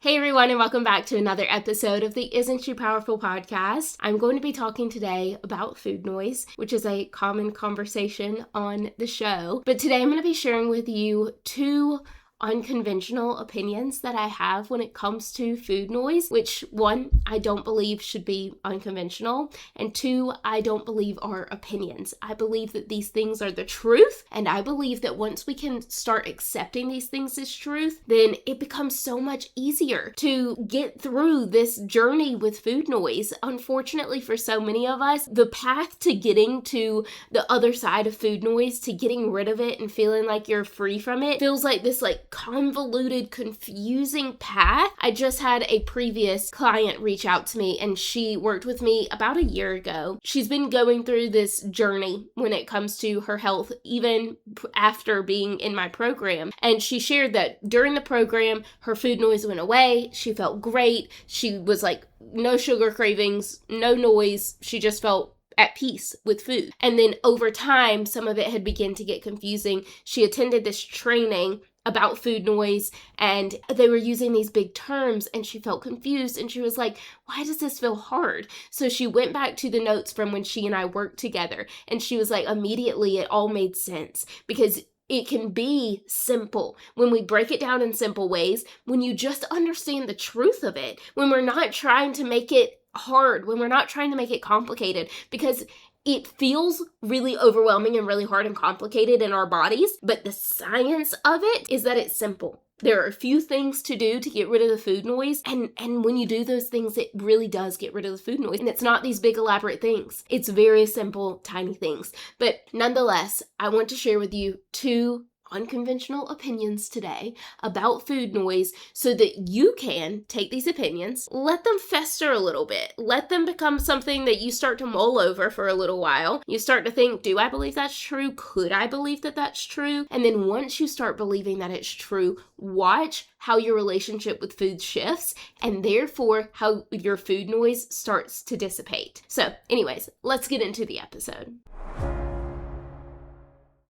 Hey everyone, and welcome back to another episode of the Isn't She Powerful podcast. I'm going to be talking today about food noise, which is a common conversation on the show. But today I'm going to be sharing with you two unconventional opinions that I have when it comes to food noise, which one, I don't believe should be unconventional, and two, I don't believe are opinions. I believe that these things are the truth, and I believe that once we can start accepting these things as truth, then it becomes so much easier to get through this journey with food noise. Unfortunately, for so many of us, the path to getting to the other side of food noise, to getting rid of it and feeling like you're free from it, feels like this convoluted, confusing path. I just had a previous client reach out to me, and she worked with me about a year ago. She's been going through this journey when it comes to her health, even after being in my program. And she shared that during the program, her food noise went away. She felt great. She was like, no sugar cravings, no noise. She just felt at peace with food. And then over time, some of it had begun to get confusing. She attended this training about food noise, and they were using these big terms, and she felt confused, and she was like, why does this feel hard? So she went back to the notes from when she and I worked together, and she was like, immediately it all made sense, because it can be simple when we break it down in simple ways, when you just understand the truth of it, when we're not trying to make it hard, when we're not trying to make it complicated, because it feels really overwhelming and really hard and complicated in our bodies, but the science of it is that it's simple. There are a few things to do to get rid of the food noise, and when you do those things, it really does get rid of the food noise. And it's not these big elaborate things. It's very simple, tiny things. But nonetheless, I want to share with you two unconventional opinions today about food noise so that you can take these opinions, let them fester a little bit, let them become something that you start to mull over for a little while. You start to think, do I believe that's true? Could I believe that that's true? And then once you start believing that it's true, watch how your relationship with food shifts, and therefore how your food noise starts to dissipate. So anyways, let's get into the episode.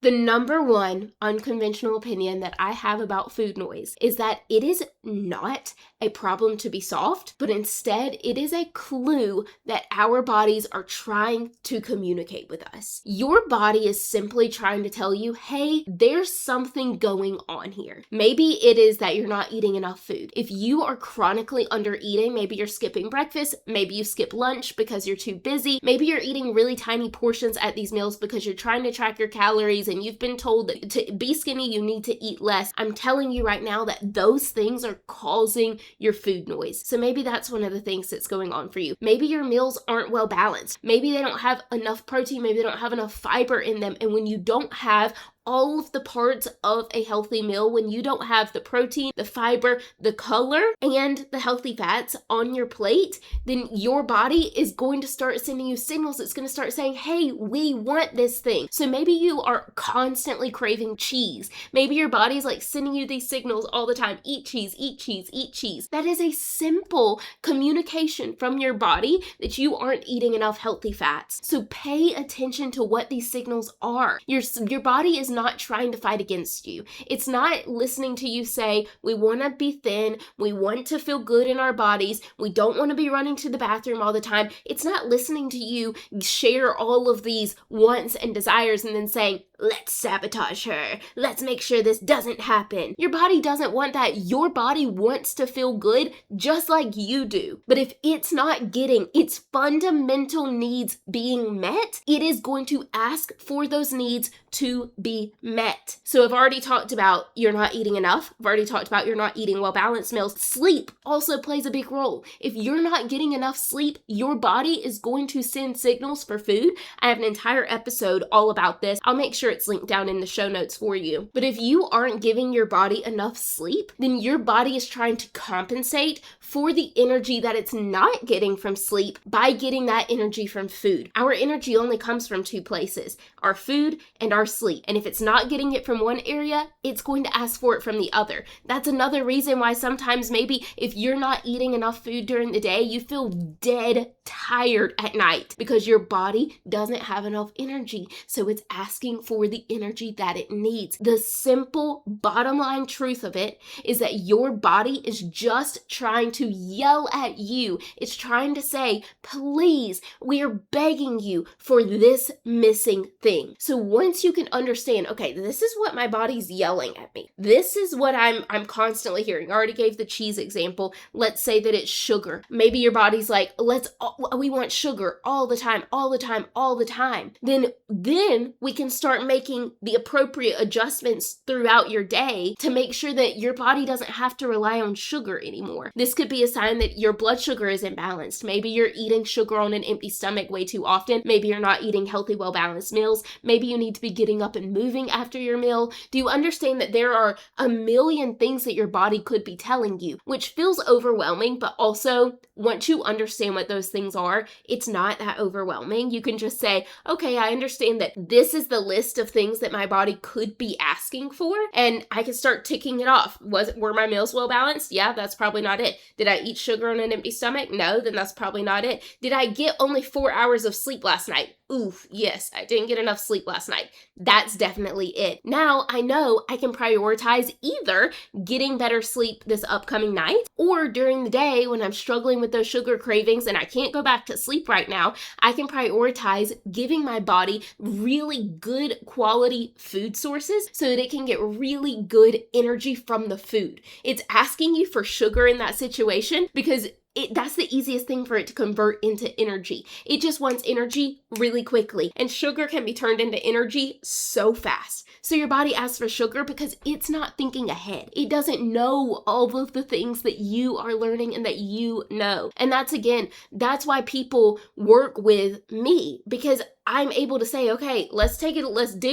The number one unconventional opinion that I have about food noise is that it is not a problem to be solved, but instead it is a clue that our bodies are trying to communicate with us. Your body is simply trying to tell you, hey, there's something going on here. Maybe it is that you're not eating enough food. If you are chronically under eating, maybe you're skipping breakfast, maybe you skip lunch because you're too busy, maybe you're eating really tiny portions at these meals because you're trying to track your calories and you've been told that to be skinny, you need to eat less. I'm telling you right now that those things are causing your food noise. So maybe that's one of the things that's going on for you. Maybe your meals aren't well balanced. Maybe they don't have enough protein. Maybe they don't have enough fiber in them. And when you don't have all of the parts of a healthy meal, when you don't have the protein, the fiber, the color, and the healthy fats on your plate, then your body is going to start sending you signals. It's going to start saying, hey, we want this thing. So maybe you are constantly craving cheese. Maybe your body's like sending you these signals all the time. Eat cheese, eat cheese, eat cheese. That is a simple communication from your body that you aren't eating enough healthy fats. So pay attention to what these signals are. Your body is not trying to fight against you. It's not listening to you say, we want to be thin, we want to feel good in our bodies, we don't want to be running to the bathroom all the time. It's not listening to you share all of these wants and desires and then saying, let's sabotage her. Let's make sure this doesn't happen. Your body doesn't want that. Your body wants to feel good just like you do. But if it's not getting its fundamental needs being met, it is going to ask for those needs to be met. So I've already talked about you're not eating enough. I've already talked about you're not eating well-balanced meals. Sleep also plays a big role. If you're not getting enough sleep, your body is going to send signals for food. I have an entire episode all about this. I'll make sure it's linked down in the show notes for you. But if you aren't giving your body enough sleep, then your body is trying to compensate for the energy that it's not getting from sleep by getting that energy from food. Our energy only comes from two places, our food and our sleep. And if it's not getting it from one area, it's going to ask for it from the other. That's another reason why sometimes maybe if you're not eating enough food during the day, you feel dead tired at night because your body doesn't have enough energy. So it's asking for store the energy that it needs. The simple bottom line truth of it is that your body is just trying to yell at you. It's trying to say, please, we are begging you for this missing thing. So once you can understand, okay, this is what my body's yelling at me. This is what I'm constantly hearing. I already gave the cheese example. Let's say that it's sugar. Maybe your body's like, we want sugar all the time, all the time, all the time. Then we can start making the appropriate adjustments throughout your day to make sure that your body doesn't have to rely on sugar anymore. This could be a sign that your blood sugar is imbalanced. Maybe you're eating sugar on an empty stomach way too often. Maybe you're not eating healthy, well-balanced meals. Maybe you need to be getting up and moving after your meal. Do you understand that there are a million things that your body could be telling you, which feels overwhelming, but also once you understand what those things are, it's not that overwhelming. You can just say, okay, I understand that this is the list of things that my body could be asking for, and I can start ticking it off. Were my meals well balanced? Yeah, that's probably not it. Did I eat sugar on an empty stomach? No, then that's probably not it. Did I get only 4 hours of sleep last night? Oof, yes, I didn't get enough sleep last night. That's definitely it. Now I know I can prioritize either getting better sleep this upcoming night, or during the day when I'm struggling with those sugar cravings and I can't go back to sleep right now, I can prioritize giving my body really good quality food sources so that it can get really good energy from the food. It's asking you for sugar in that situation because that's the easiest thing for it to convert into energy. It just wants energy really quickly, and sugar can be turned into energy so fast. So your body asks for sugar because it's not thinking ahead. It doesn't know all of the things that you are learning and that you know. And that's why people work with me, because I'm able to say, okay, let's dig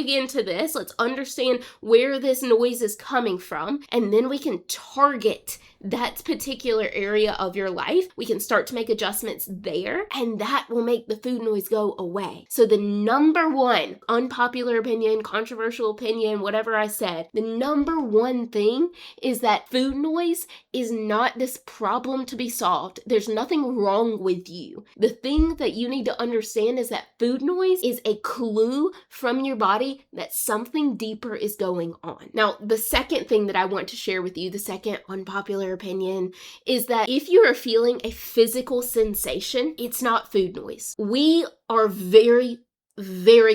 into this. Let's understand where this noise is coming from. And then we can target that particular area of your life. We can start to make adjustments there, and that will make the food noise go away. So the number one unpopular opinion, controversial opinion, whatever I said, the number one thing is that food noise is not this problem to be solved. There's nothing wrong with you. The thing that you need to understand is that food noise is a clue from your body that something deeper is going on. Now, the second thing that I want to share with you, the second unpopular opinion, is that if you are feeling a physical sensation, it's not food noise. We are very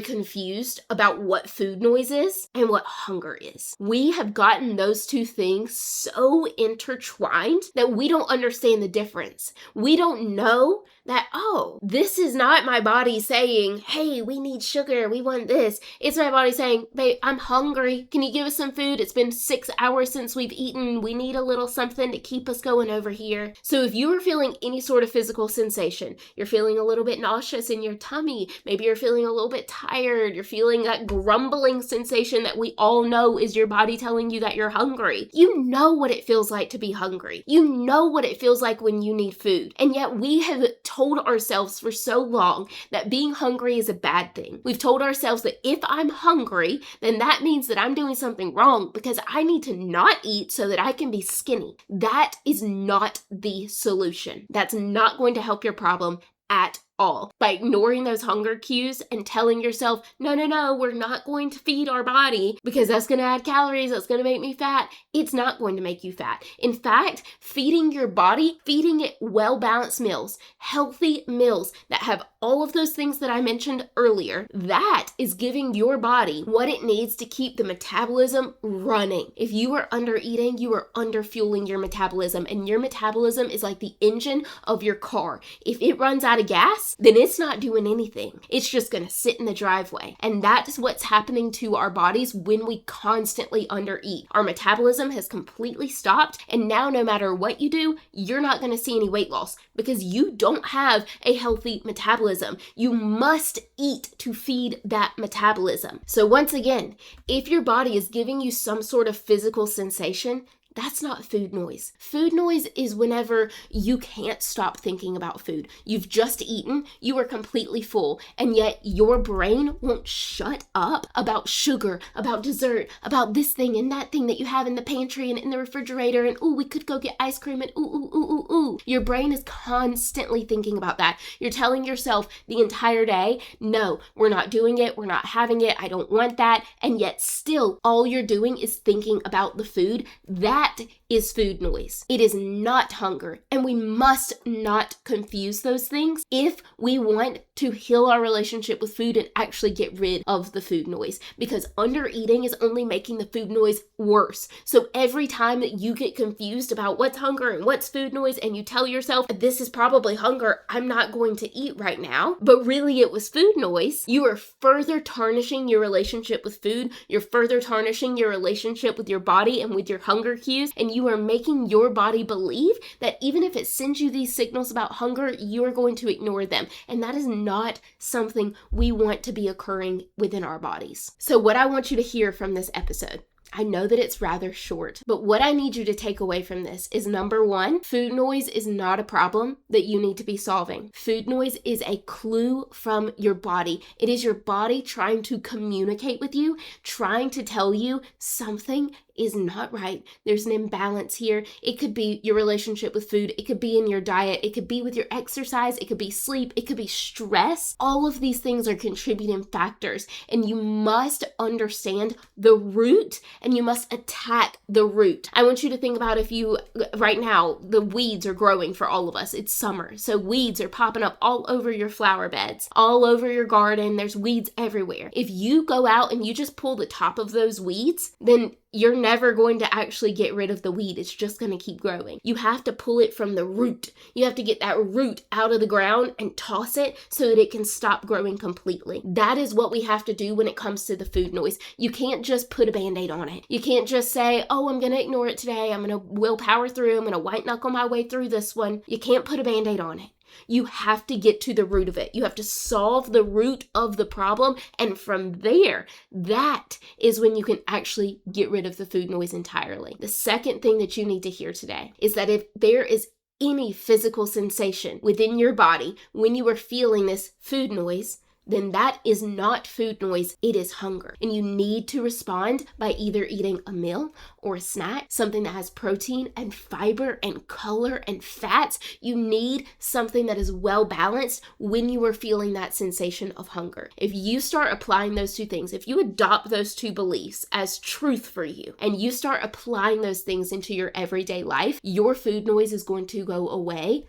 confused about what food noise is and what hunger is. We have gotten those two things so intertwined that we don't understand the difference. We don't know that, oh, this is not my body saying, hey, we need sugar, we want this. It's my body saying, babe, I'm hungry. Can you give us some food? It's been 6 hours since we've eaten. We need a little something to keep us going over here. So if you are feeling any sort of physical sensation, you're feeling a little bit nauseous in your tummy, maybe you're feeling a little bit tired, you're feeling that grumbling sensation that we all know is your body telling you that you're hungry. You know what it feels like to be hungry. You know what it feels like when you need food. And yet we have told ourselves for so long that being hungry is a bad thing. We've told ourselves that if I'm hungry, then that means that I'm doing something wrong because I need to not eat so that I can be skinny. That is not the solution. That's not going to help your problem at all. By ignoring those hunger cues and telling yourself, no, we're not going to feed our body because that's going to add calories, that's going to make me fat. It's not going to make you fat. In fact, feeding your body, feeding it well-balanced meals, healthy meals that have all of those things that I mentioned earlier, that is giving your body what it needs to keep the metabolism running. If you are under eating, you are under fueling your metabolism, and your metabolism is like the engine of your car. If it runs out of gas, then it's not doing anything. It's just going to sit in the driveway. And that is what's happening to our bodies when we constantly undereat. Our metabolism has completely stopped, and now no matter what you do, you're not going to see any weight loss because you don't have a healthy metabolism. You must eat to feed that metabolism. So once again, if your body is giving you some sort of physical sensation, That's not food noise. Food noise is whenever you can't stop thinking about food. You've just eaten, you are completely full, and yet your brain won't shut up about sugar, about dessert, about this thing and that thing that you have in the pantry and in the refrigerator, and ooh, we could go get ice cream, and ooh. Your brain is constantly thinking about that. You're telling yourself the entire day, no, we're not doing it, we're not having it, I don't want that, and yet still all you're doing is thinking about the food. That is food noise. It is not hunger, and we must not confuse those things if we want to heal our relationship with food and actually get rid of the food noise, because under eating is only making the food noise worse. So every time that you get confused about what's hunger and what's food noise, and you tell yourself, this is probably hunger, I'm not going to eat right now, but really it was food noise, you are further tarnishing your relationship with food, you're further tarnishing your relationship with your body and with your hunger cues, and you are making your body believe that even if it sends you these signals about hunger, you are going to ignore them. And that is not something we want to be occurring within our bodies. So what I want you to hear from this episode, I know that it's rather short, but what I need you to take away from this is, number one, food noise is not a problem that you need to be solving. Food noise is a clue from your body. It is your body trying to communicate with you, trying to tell you something is not right. There's an imbalance here. It could be your relationship with food. It could be in your diet. It could be with your exercise. It could be sleep. It could be stress. All of these things are contributing factors, and you must understand the root and you must attack the root. I want you to think about if you, right now, the weeds are growing for all of us. It's summer, so weeds are popping up all over your flower beds, all over your garden. There's weeds everywhere. If you go out and you just pull the top of those weeds, then you're never going to actually get rid of the weed. It's just going to keep growing. You have to pull it from the root. You have to get that root out of the ground and toss it so that it can stop growing completely. That is what we have to do when it comes to the food noise. You can't just put a Band-Aid on it. You can't just say, oh, I'm going to ignore it today. I'm going to willpower through. I'm going to white knuckle my way through this one. You can't put a Band-Aid on it. You have to get to the root of it. You have to solve the root of the problem. And from there, that is when you can actually get rid of the food noise entirely. The second thing that you need to hear today is that if there is any physical sensation within your body when you are feeling this food noise, then that is not food noise, it is hunger. And you need to respond by either eating a meal or a snack, something that has protein and fiber and color and fats. You need something that is well balanced when you are feeling that sensation of hunger. If you start applying those two things, if you adopt those two beliefs as truth for you, and you start applying those things into your everyday life, your food noise is going to go away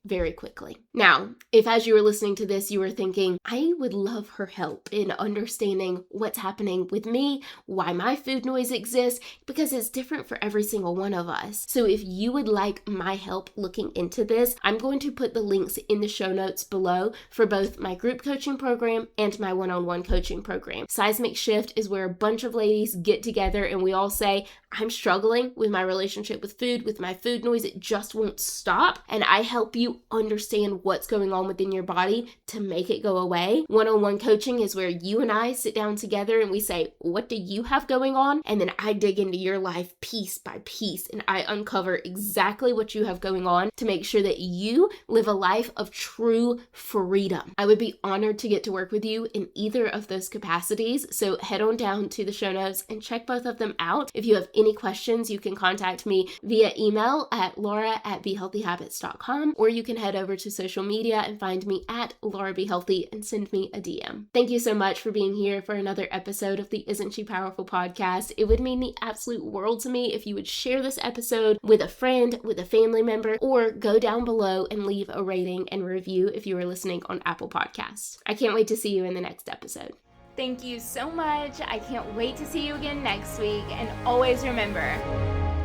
very quickly. Now, if as you were listening to this, you were thinking, I would love her help in understanding what's happening with me, why my food noise exists, because it's different for every single one of us. So if you would like my help looking into this, I'm going to put the links in the show notes below for both my group coaching program and my one-on-one coaching program. Seismic Shift is where a bunch of ladies get together and we all say, I'm struggling with my relationship with food, with my food noise. It just won't stop. And I help you understand what's going on within your body to make it go away. One-on-one coaching is where you and I sit down together and we say, what do you have going on? And then I dig into your life piece by piece and I uncover exactly what you have going on to make sure that you live a life of true freedom. I would be honored to get to work with you in either of those capacities. So head on down to the show notes and check both of them out. If you have any questions, you can contact me via email at laura@behealthyhabits.com, or you can head over to social media and find me at Laura Be Healthy and send me a DM. Thank you so much for being here for another episode of the Isn't She Powerful podcast. It would mean the absolute world to me if you would share this episode with a friend, with a family member, or go down below and leave a rating and review if you are listening on Apple Podcasts. I can't wait to see you in the next episode. Thank you so much. I can't wait to see you again next week. And always remember,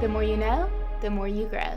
the more you know, the more you grow.